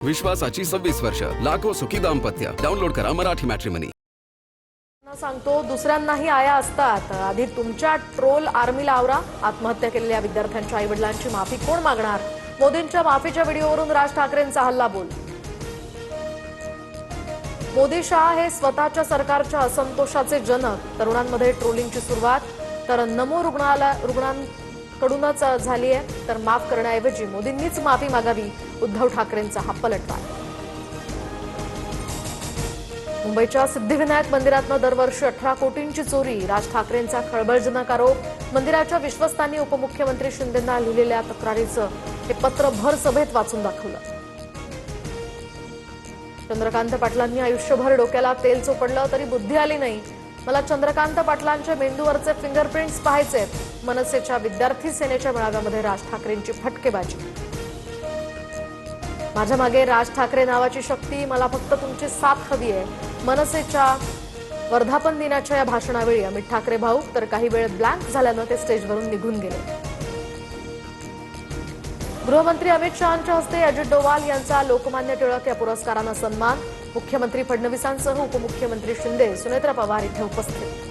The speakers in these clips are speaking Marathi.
विश्वासाची 26 वर्ष, लाखो सुखी दाम्पत्य. डाउनलोड करा मराठी मॅट्रिमनी. सांगतो दुसऱ्यांनाही आया असतात. आधी तुमच्या ट्रोल आर्मीला आवरा. आत्महत्या केलेल्या विद्यार्थ्यांच्या आईवडिलांची माफी कोण मागणार? मोदींच्या माफीच्या व्हिडिओवरून राज ठाकरेंचा हल्ला बोल. मोदी शहा हे स्वतःच्या सरकारच्या असंतोषाचे जनक. तरुणांमध्ये ट्रोलिंगची सुरुवात तर नमो रुग्णांकडूनच झाली आहे. तर माफ करण्याऐवजी मोदींनीच माफी मागावी, उद्धव ठाकरेंचा हा पलटवार. मुंबईच्या सिद्धिविनायक मंदिरातनं दरवर्षी 18 कोटींची चोरी. राज ठाकरेंचा खळबळजनक आरोप. मंदिराच्या विश्वस्तांनी उपमुख्यमंत्री शिंदेंना लिहिलेल्या तक्रारीचं हे पत्र भर सभेत वाचून दाखवलं. चंद्रकांत पाटलांनी आयुष्यभर डोक्याला तेल चोपडलं तरी बुद्धी आली नाही. मला चंद्रकांत पाटलांच्या मेंदूवरचे फिंगरप्रिंट्स पाहायचे. मनसेच्या विद्यार्थी सेनेच्या मेळाव्यामध्ये राज ठाकरेंची फटकेबाजी. माझ्या मागे राज ठाकरे नावाची शक्ती, मला फक्त तुमची साथ हवी आहे. मनसेच्या वर्धापन दिनाच्या या भाषणावेळी अमित ठाकरे भाऊक तर काही वेळ ब्लँक झाल्यानं ते स्टेजवरून निघून गेले. गृहमंत्री अमित शहांच्या हस्ते अजित डोवाल यांचा लोकमान्य टिळक या पुरस्कारानं सन्मान. मुख्यमंत्री फडणवीसांसह उपमुख्यमंत्री शिंदे, सुनेत्रा पवार इथे उपस्थित.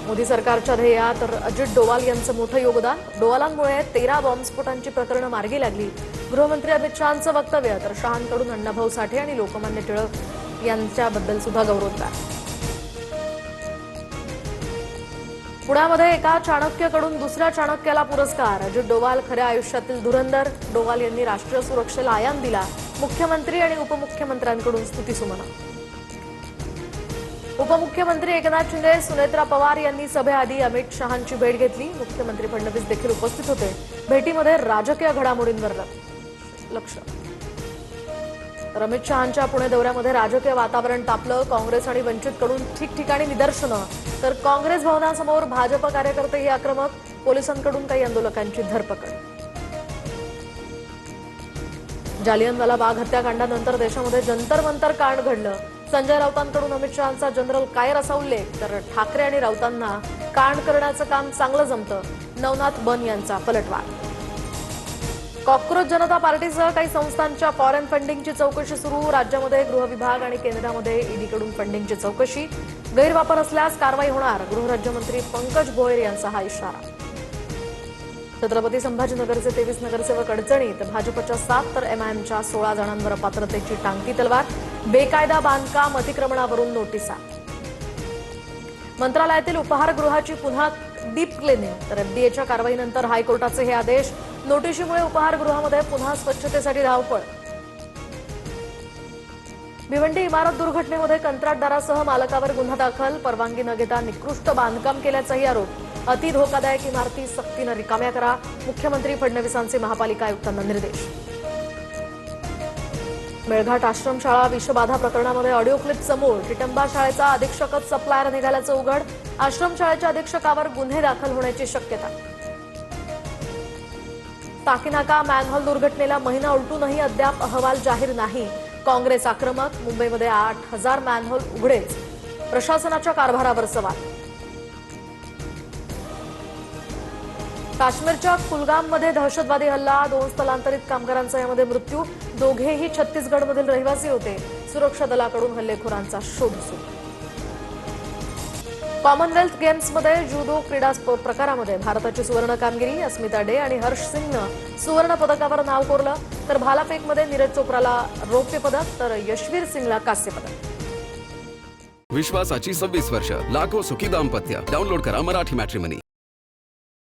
मोदी सरकारच्या ध्येयात अजित डोवाल यांचं मोठं योगदान. डोवालांमुळे 13 बॉम्बस्फोटांची प्रकरणं मार्गी लागली. गृहमंत्री अमित शहांचं वक्तव्य तर शहांकडून अण्णाभाऊ साठे आणि लोकमान्य टिळक यांच्याबद्दल सुद्धा गौरवोद्गार. पुण्यामध्ये एका चाणक्याकडून दुसऱ्या चाणक्याला पुरस्कार. अजित डोवाल खऱ्या आयुष्यातील धुरंधर. डोवाल यांनी राष्ट्रीय सुरक्षेला आयाम दिला. मुख्यमंत्री आणि उपमुख्यमंत्र्यांकडून स्तुतीसुमनं. उपमुख्यमंत्री एकनाथ शिंदे, सुनेत्रा पवार यांनी सभेआधी अमित शहांची भेट घेतली. मुख्यमंत्री फडणवीस देखील उपस्थित होते. भेटीमध्ये राजकीय घडामोडींवर लक्ष. तर अमित शहांच्या पुणे दौऱ्यामध्ये राजकीय वातावरण तापलं. काँग्रेस आणि वंचितकडून ठिकठिकाणी निदर्शनं. तर काँग्रेस भवनासमोर भाजप कार्यकर्तेही आक्रमक. पोलिसांकडून काही आंदोलकांची धरपकड. जालियनवाला बाग हत्याकांडानंतर देशामध्ये जंतर मंतर कांड घडलं. संजय राऊतांकडून अमित शहांचा जनरल कायर असा उल्लेख. तर ठाकरे आणि राऊतांना कांड करण्याचं काम चांगलं जमतं. नवनाथ बन यांचा पलटवार. कॉक्रोच जनता पार्टीसह काही संस्थांच्या फॉरेन फंडिंगची चौकशी सुरू. राज्यामध्ये गृह विभाग आणि केंद्रामध्ये ईडीकडून फंडिंगची चौकशी. गैरवापर असल्यास कारवाई होणार. गृहराज्यमंत्री पंकज भोयर यांचा हा इशारा. छत्रपती संभाजीनगरचे 23 नगरसेवक अडचणीत. भाजपच्या 7 तर एमआयएमच्या 16 जणांवर अपात्रतेची टांगती तलवार. बेकायदा बांधकाम अतिक्रमणावरून नोटिसा. मंत्रालयातील उपहारगृहाची पुन्हा डीप क्लिनिंग. तर एफडीएच्या कारवाईनंतर हायकोर्टाचे हे आदेश. नोटिशीमुळे उपहारगृहामध्ये पुन्हा स्वच्छतेसाठी धावपळ. भिवंडी इमारत दुर्घटनेमध्ये कंत्राटदारासह मालकावर गुन्हा दाखल. परवानगी न घेता निकृष्ट बांधकाम केल्याचाही आरोप. अति धोकादायक इमारती सक्तीनं रिकाम्या करा. मुख्यमंत्री फडणवीसांचे महापालिका आयुक्तांना निर्देश. मेळघाट आश्रमशाळा विषबाधा प्रकरणामध्ये ऑडिओ क्लिप समोर. टिटंबा शाळेचा अधीक्षकच सप्लायर निघाल्याचं उघड. आश्रमशाळेच्या अधीक्षकावर गुन्हे दाखल होण्याची शक्यता. टाकीनाका मॅनहोल दुर्घटनेला महिना उलटूनही अद्याप अहवाल जाहीर नाही. काँग्रेस आक्रमक. मुंबईमध्ये 8,000 मॅनहोल उघडेच. प्रशासनाच्या कारभारावर सवाल. काश्मीरच्या कुलगाममध्ये दहशतवादी हल्ला. 2 स्थलांतरित कामगारांचा यामध्ये मृत्यू. दोघेही छत्तीसगडमधील रहिवासी होते. सुरक्षा दलाकडून हल्लेखोरांचा शोध सुरू. कॉमनवेल्थ गेम्समध्ये जुडो क्रीडा प्रकारामध्ये भारताची सुवर्ण कामगिरी. अस्मिता डे आणि हर्ष सिंगनं सुवर्ण पदकावर नाव कोरलं. तर भालाफेकमध्ये नीरज चोप्राला रौप्य पदक तर यशवीर सिंगला कांस्य पदक. विश्वासाची 26 वर्ष, लाखो सुखी दाम्पत्य. डाउनलोड करा मराठी मॅट्रिमनी.